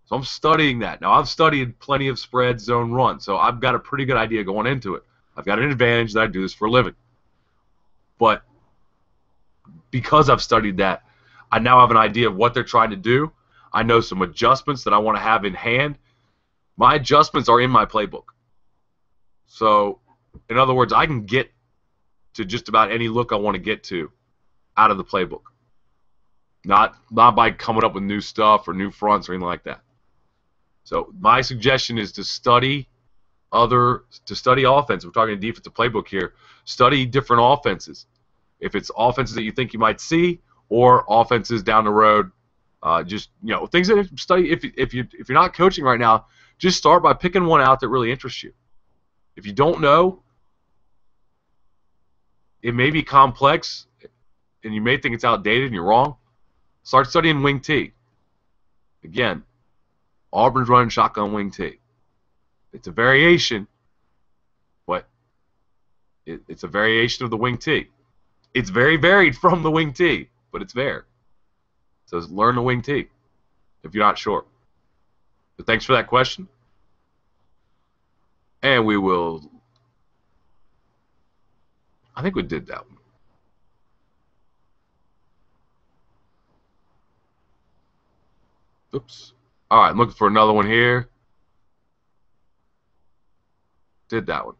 So I'm studying that. Now, I've studied plenty of spread zone run, so I've got a pretty good idea going into it. I've got an advantage that I do this for a living. But because I've studied that, I now have an idea of what they're trying to do. I know some adjustments that I want to have in hand. My adjustments are in my playbook. So, in other words, I can get to just about any look I want to get to out of the playbook. Not by coming up with new stuff or new fronts or anything like that. So my suggestion is to study offense. We're talking defensive playbook here. Study different offenses. If it's offenses that you think you might see, or offenses down the road, just, you know, things that study. If you're not coaching right now, just start by picking one out that really interests you. If you don't know, it may be complex, and you may think it's outdated, and you're wrong. Start studying wing T. Again, Auburn's running shotgun wing T. It's a variation, but it's a variation of the wing T. It's very varied from the wing T, but it's there. So learn the wing T if you're not sure. But thanks for that question. And we will... I think we did that one. Oops. All right, I'm looking for another one here. Did that one.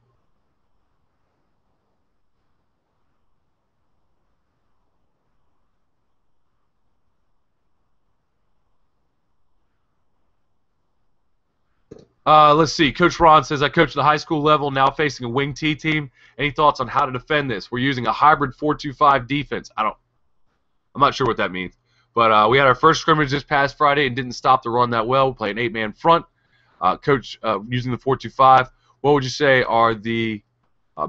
Let's see. Coach Ron says, I coach at the high school level, now facing a wing T team. Any thoughts on how to defend this? We're using a hybrid 4-2-5 defense. I'm not sure what that means. But we had our first scrimmage this past Friday and didn't stop the run that well. We play an 8-man front. Coach, using the 4-2-5, what would you say are the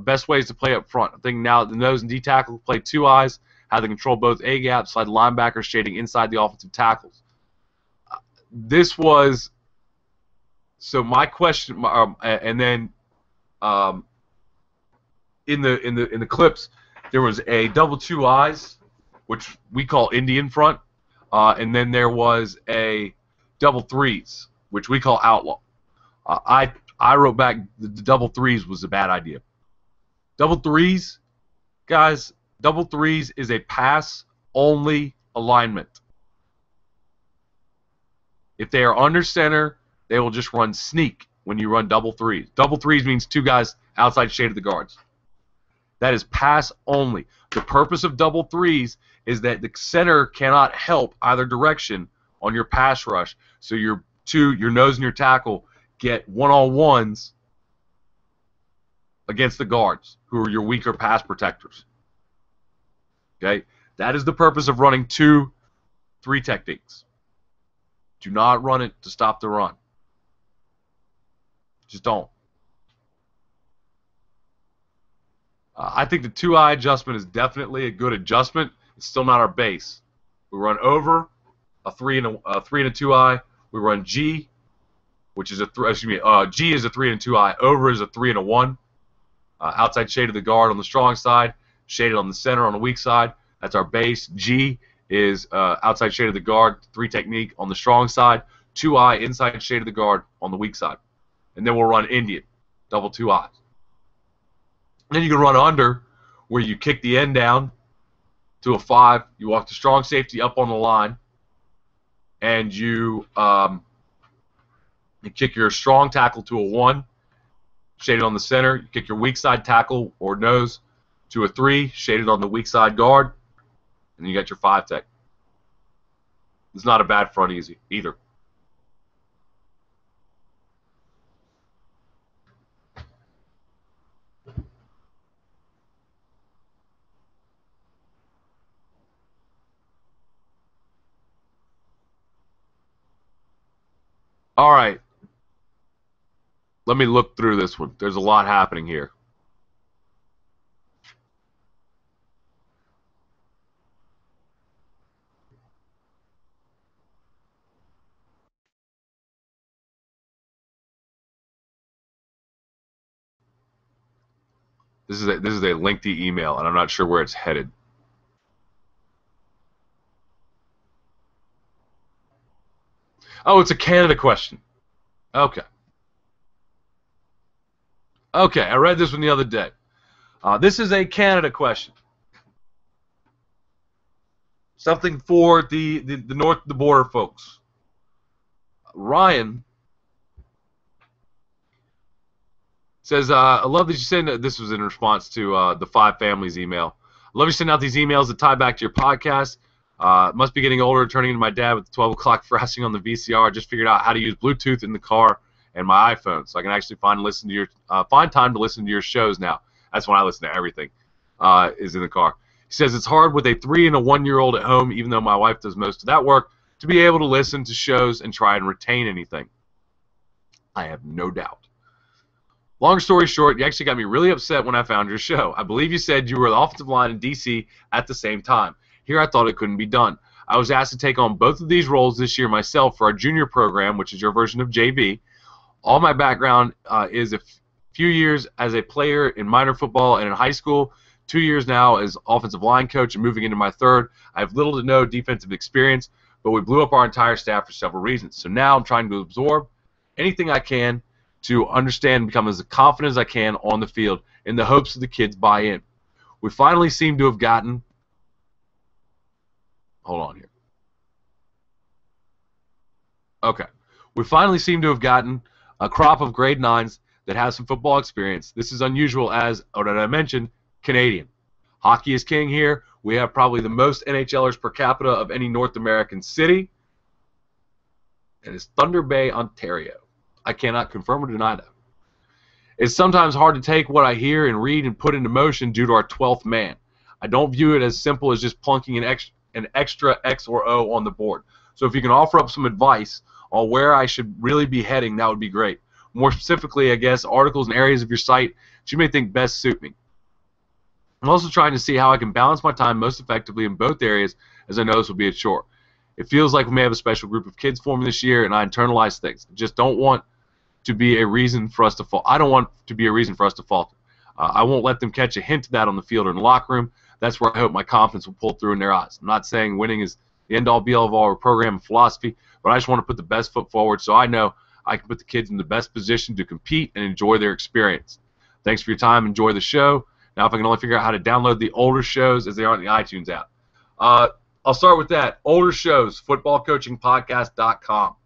best ways to play up front? I think now the nose and D tackle play 2 eyes, how they control both A gaps, slide linebackers shading inside the offensive tackles. This was... So my question, and then in the clips, there was a double 2 eyes, which we call Indian front, and then there was a double 3s, which we call outlaw. I wrote back the double 3s was a bad idea. Double 3s, guys, double 3s is a pass only alignment. If they are under center, they will just run sneak when you run double 3s. Double 3s means 2 guys outside shade of the guards. That is pass only. The purpose of double 3s is that the center cannot help either direction on your pass rush. So your nose and your tackle get one-on-ones against the guards, who are your weaker pass protectors. Okay? That is the purpose of running 2-3 techniques. Do not run it to stop the run. Just don't. I think the 2-eye adjustment is definitely a good adjustment. It's still not our base. We run over a 3 and a 2-eye. We run G, which is a G is a 3 and a 2-eye. Over is a 3 and a 1. Outside shade of the guard on the strong side, shaded on the center on the weak side. That's our base. G is outside shade of the guard, 3 technique on the strong side. 2-eye inside shade of the guard on the weak side. And then we'll run Indian, double 2 eyes. And then you can run under, where you kick the end down to a 5. You walk the strong safety up on the line, and you kick your strong tackle to a 1, shaded on the center. You kick your weak side tackle or nose to a 3, shaded on the weak side guard, and you got your 5 tech. It's not a bad front easy either. All right. Let me look through this one. There's a lot happening here. This is a lengthy email, and I'm not sure where it's headed. Oh, it's a Canada question. Okay. Okay, I read this one the other day. This is a Canada question. Something for the north of the border folks. Ryan says, I love that you send, this was in response to the 5 Families email. I love you sending out these emails that tie back to your podcast. Must be getting older, turning into my dad with the 12 o'clock frosting on the VCR. I just figured out how to use Bluetooth in the car and my iPhone, so I can actually find time to listen to your shows now. That's when I listen to everything, is in the car. He says it's hard with a 3 and a 1-year-old at home, even though my wife does most of that work, to be able to listen to shows and try and retain anything. I have no doubt. Long story short, you actually got me really upset when I found your show. I believe you said you were the offensive line in D.C. at the same time. Here I thought it couldn't be done. I was asked to take on both of these roles this year myself for our junior program, which is your version of JV. All my background is a few years as a player in minor football and in high school, 2 years now as offensive line coach and moving into my third. I have little to no defensive experience, but we blew up our entire staff for several reasons. So now I'm trying to absorb anything I can to understand and become as confident as I can on the field in the hopes that the kids buy in. We finally seem to have gotten – hold on here. Okay. We finally seem to have gotten a crop of grade 9s that has some football experience. This is unusual as, what I mentioned, Canadian. Hockey is king here. We have probably the most NHLers per capita of any North American city. And it's Thunder Bay, Ontario. I cannot confirm or deny that. It's sometimes hard to take what I hear and read and put into motion due to our 12th man. I don't view it as simple as just plunking an extra X or O on the board. So if you can offer up some advice on where I should really be heading, that would be great. More specifically, I guess, articles and areas of your site that you may think best suit me. I'm also trying to see how I can balance my time most effectively in both areas, as I know this will be a chore. It feels like we may have a special group of kids forming this year, and I internalize things. I just don't want to be a reason for us to fall. I don't want to be a reason for us to falter. I won't let them catch a hint of that on the field or in the locker room. That's where I hope my confidence will pull through in their eyes. I'm not saying winning is the end-all, be-all of our program and philosophy, but I just want to put the best foot forward so I know I can put the kids in the best position to compete and enjoy their experience. Thanks for your time. Enjoy the show. Now, if I can only figure out how to download the older shows as they are in the iTunes app. I'll start with that. Older shows, footballcoachingpodcast.com.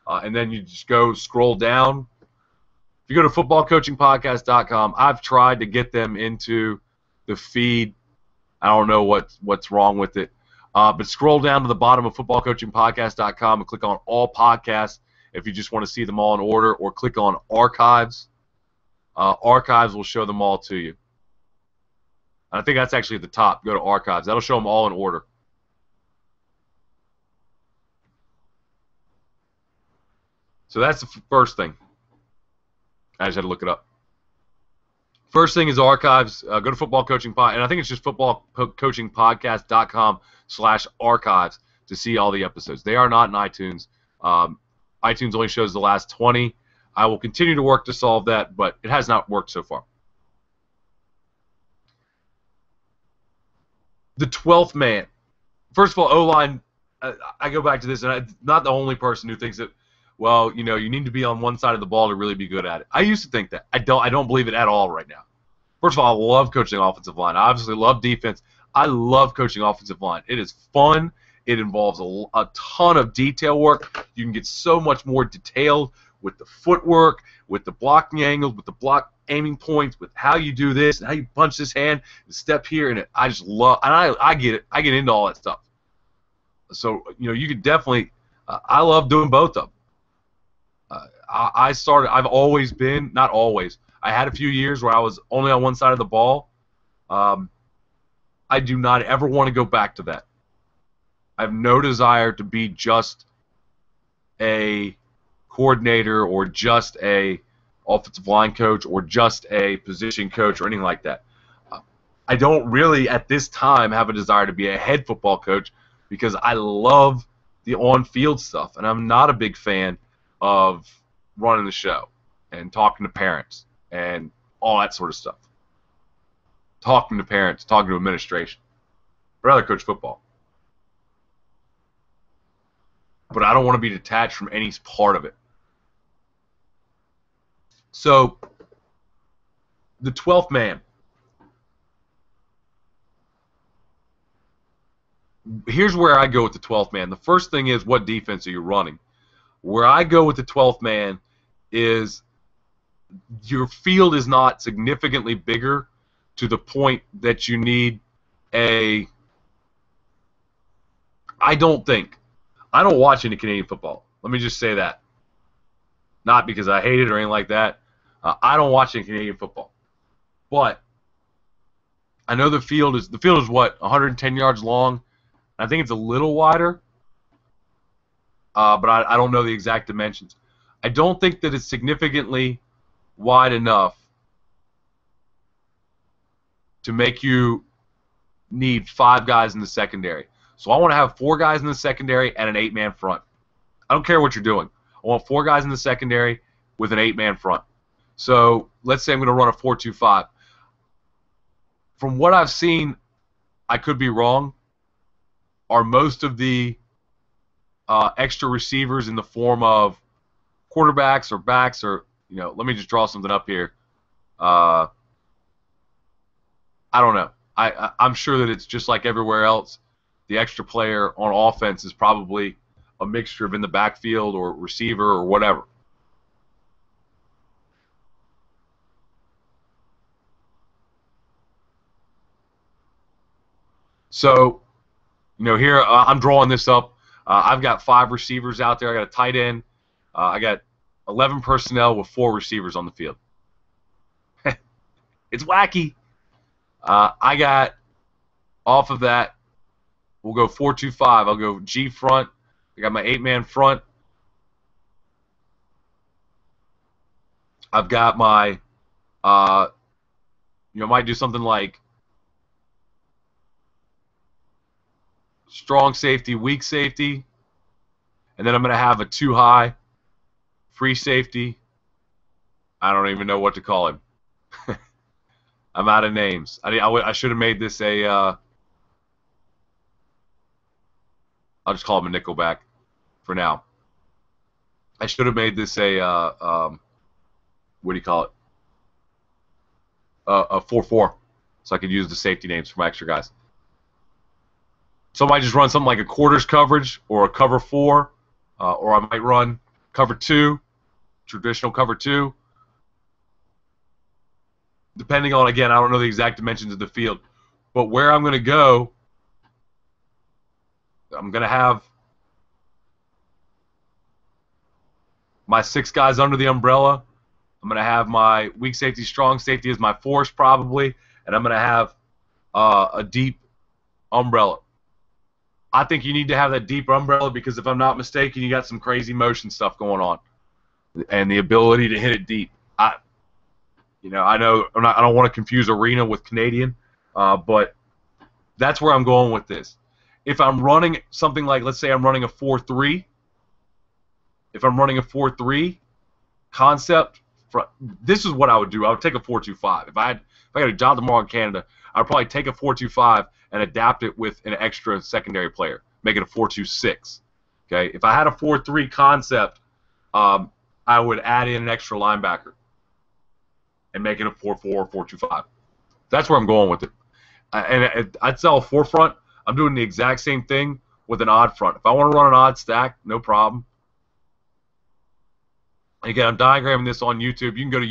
And then you just go scroll down. If you go to footballcoachingpodcast.com, I've tried to get them into the feed. I don't know what's wrong with it. But scroll down to the bottom of footballcoachingpodcast.com and click on all podcasts if you just want to see them all in order, or click on archives. Archives will show them all to you. I think that's actually at the top. Go to archives. That'll show them all in order. So that's the first thing. I just had to look it up. First thing is archives. Go to Football Coaching Pod, and I think it's just footballcoachingpodcast.com/archives to see all the episodes. They are not in iTunes. iTunes only shows the last 20. I will continue to work to solve that, but it has not worked so far. The 12th man. First of all, O-line, I go back to this, and I'm not the only person who thinks that, well, you know, you need to be on one side of the ball to really be good at it. I used to think that. I don't believe it at all right now. First of all, I love coaching offensive line. I obviously love defense. I love coaching offensive line. It is fun. It involves a ton of detail work. You can get so much more detailed with the footwork, with the blocking angles, with the block aiming points, with how you do this, and how you punch this hand, and step here, and I just love, and I get it. I get into all that stuff. So, you know, you could definitely, I love doing both of them. I've always been, not always, I had a few years where I was only on one side of the ball. I do not ever want to go back to that. I have no desire to be just a coordinator or just a offensive line coach or just a position coach or anything like that. I don't really at this time have a desire to be a head football coach because I love the on-field stuff, and I'm not a big fan of running the show and talking to parents and all that sort of stuff. Talking to parents, talking to administration. I'd rather coach football. But I don't want to be detached from any part of it. So, the 12th man. Here's where I go with the 12th man. The first thing is, what defense are you running? Where I go with the 12th man is your field is not significantly bigger to the point that you need I don't watch any Canadian football. Let me just say that. Not because I hate it or anything like that. I don't watch any Canadian football. But I know the field is what, 110 yards long. I think it's a little wider. But I don't know the exact dimensions. I don't think that it's significantly wide enough to make you need 5 guys in the secondary. So I want to have 4 guys in the secondary and an 8-man front. I don't care what you're doing. I want 4 guys in the secondary with an 8-man front. So let's say I'm going to run a 4-2-5. From what I've seen, I could be wrong, are most of the extra receivers in the form of quarterbacks or backs or, let me just draw something up here. I don't know. I'm sure that it's just like everywhere else. The extra player on offense is probably a mixture of in the backfield or receiver or whatever. So, here I'm drawing this up. I've got 5 receivers out there. I got a tight end. I got 11 personnel with 4 receivers on the field. It's wacky. I got, off of that, we'll go 4-2-5. I'll go G front. I got my 8-man front. I've got my, might do something like strong safety, weak safety, and then I'm going to have a 2-high, free safety. I don't even know what to call him. I'm out of names. I should have made this a, I'll just call him a nickelback for now. I should have made this a, what do you call it? A 4-4, so I could use the safety names for my extra guys. So I might just run something like a quarters coverage or a cover 4, or I might run cover 2, traditional cover 2. Depending on, again, I don't know the exact dimensions of the field, but where I'm going to go, I'm going to have my 6 guys under the umbrella. I'm going to have my weak safety, strong safety as my force probably, and I'm going to have a deep umbrella. I think you need to have that deep umbrella because if I'm not mistaken, you got some crazy motion stuff going on, and the ability to hit it deep. I know I don't want to confuse arena with Canadian, but that's where I'm going with this. If I'm running something like, let's say I'm running a 4-3. If I'm running a 4-3 concept, this is what I would do. I would take a 4-2-5. If I got a job tomorrow in Canada, I'd probably take a 4-2-5 and adapt it with an extra secondary player, make it a 4-2-6. Okay. If I had a 4-3 concept, I would add in an extra linebacker and make it a 4-4, 4-2-5. That's where I'm going with it. And I'd sell a 4 front. I'm doing the exact same thing with an odd front. If I want to run an odd stack, no problem. Again, I'm diagramming this on YouTube. You can go to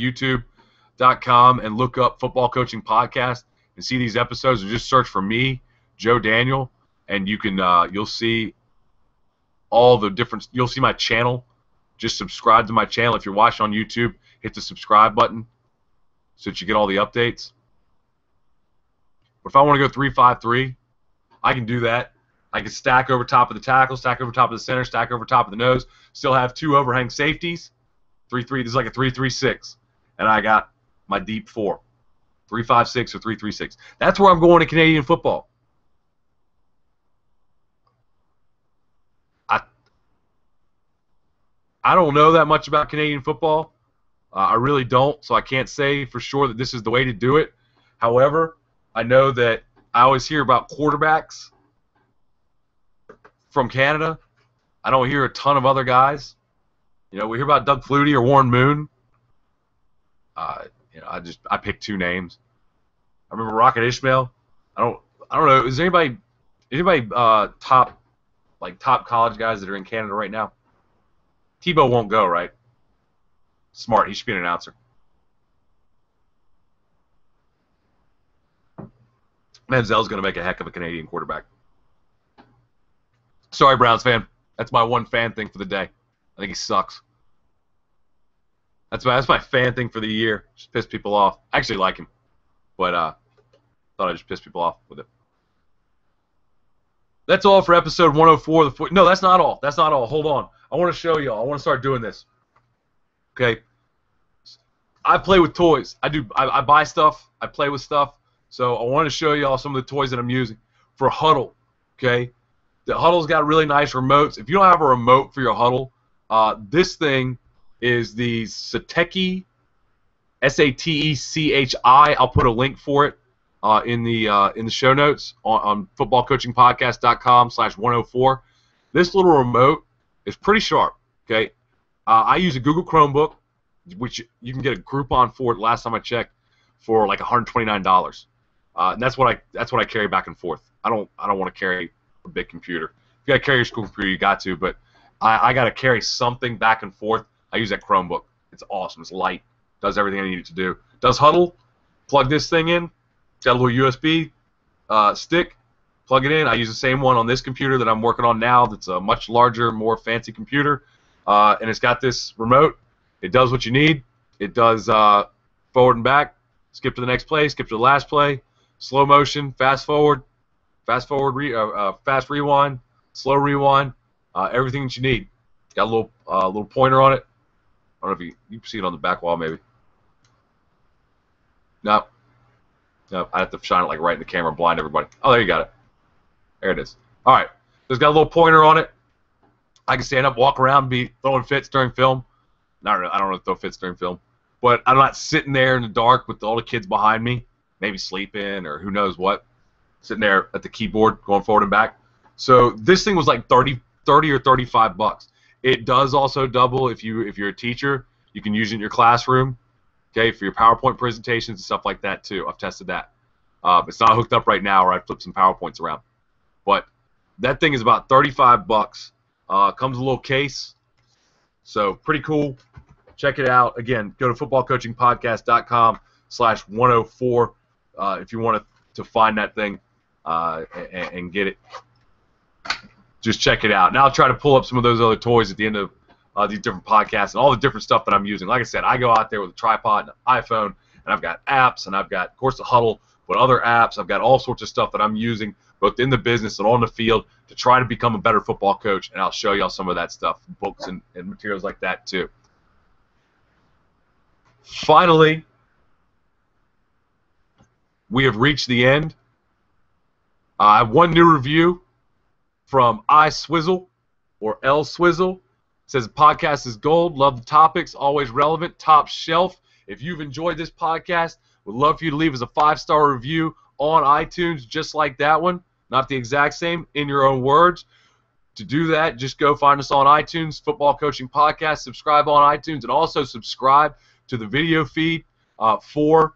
youtube.com and look up Football Coaching Podcast and see these episodes, or just search for me, Joe Daniel, and you can you'll see all the different. You'll see my channel. Just subscribe to my channel. If you're watching on YouTube, hit the subscribe button so that you get all the updates. But if I want to go 3-5-3, I can do that. I can stack over top of the tackle, stack over top of the center, stack over top of the nose, still have 2 overhang safeties. 3-3. This is like a 3-3-6, and I got my deep 4. 3-5-6 or 3-3-6. That's where I'm going to Canadian football. I don't know that much about Canadian football. I really don't, so I can't say for sure that this is the way to do it. However, I know that I always hear about quarterbacks from Canada. I don't hear a ton of other guys. We hear about Doug Flutie or Warren Moon. I picked 2 names. I remember Rocket Ishmael. I don't know. Is anybody top college guys that are in Canada right now? Tebow won't go, right? Smart. He should be an announcer. Manziel's going to make a heck of a Canadian quarterback. Sorry, Browns fan. That's my one fan thing for the day. I think he sucks. That's my fan thing for the year. Just piss people off. I actually like him, but thought I'd just piss people off with it. That's all for episode 104. No, that's not all. That's not all. Hold on. I want to show y'all. I want to start doing this. Okay. I play with toys. I buy stuff. I play with stuff. So I want to show y'all some of the toys that I'm using for Huddle. Okay. The Huddle's got really nice remotes. If you don't have a remote for your Huddle, this thing is the Satechi, Satechi. I'll put a link for it in the show notes on footballcoachingpodcast.com/104. This little remote is pretty sharp. Okay, I use a Google Chromebook, which you can get a Groupon for it. Last time I checked, for like $129, and that's what I carry back and forth. I don't want to carry a big computer. If you got to carry your school computer, you got to, but I got to carry something back and forth. I use that Chromebook. It's awesome. It's light. Does everything I need it to do. Does Huddle. Plug this thing in. Got a little USB stick. Plug it in. I use the same one on this computer that I'm working on now. That's a much larger, more fancy computer, and it's got this remote. It does what you need. It does forward and back. Skip to the next play. Skip to the last play. Slow motion. Fast forward. Fast rewind. Slow rewind. Everything that you need. Got a little pointer on it. I don't know if you can see it on the back wall, maybe. No. I have to shine it like right in the camera, blind everybody. Oh, there you got it. There it is. All right. It's got a little pointer on it. I can stand up, walk around, be throwing fits during film. I don't know if throw fits during film, but I'm not sitting there in the dark with all the kids behind me, maybe sleeping or who knows what, sitting there at the keyboard going forward and back. So this thing was like 30 or 35 bucks. It does also double if you're a teacher. You can use it in your classroom, okay, for your PowerPoint presentations and stuff like that too. I've tested that. It's not hooked up right now, or I flipped some PowerPoints around. But that thing is about 35 bucks. Comes with a little case, so pretty cool. Check it out. Again, go to footballcoachingpodcast.com/104 if you want to find that thing and get it. Just check it out. Now I'll try to pull up some of those other toys at the end of these different podcasts and all the different stuff that I'm using. Like I said, I go out there with a tripod and an iPhone, and I've got apps, and I've got, of course, the Huddle, but other apps. I've got all sorts of stuff that I'm using both in the business and on the field to try to become a better football coach, and I'll show y'all some of that stuff, books and materials like that too. Finally, we have reached the end. I have one new review from iSwizzle or L Swizzle. It says the podcast is gold. Love the topics, always relevant, top shelf. If you've enjoyed this podcast, would love for you to leave us a 5-star review on iTunes, just like that one. Not the exact same, in your own words. To do that, just go find us on iTunes, Football Coaching Podcast. Subscribe on iTunes, and also subscribe to the video feed for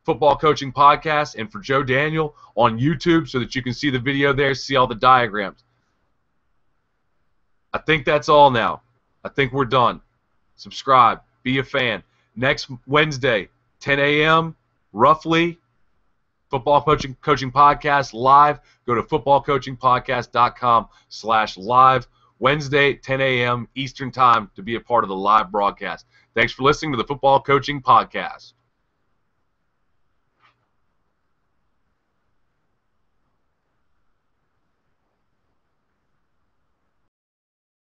Football Coaching Podcast and for Joe Daniel on YouTube so that you can see the video there, see all the diagrams. I think that's all now. I think we're done. Subscribe. Be a fan. Next Wednesday, 10 a.m., roughly, Football Coaching Podcast live. Go to footballcoachingpodcast.com/live. Wednesday, 10 a.m. Eastern Time to be a part of the live broadcast. Thanks for listening to the Football Coaching Podcast.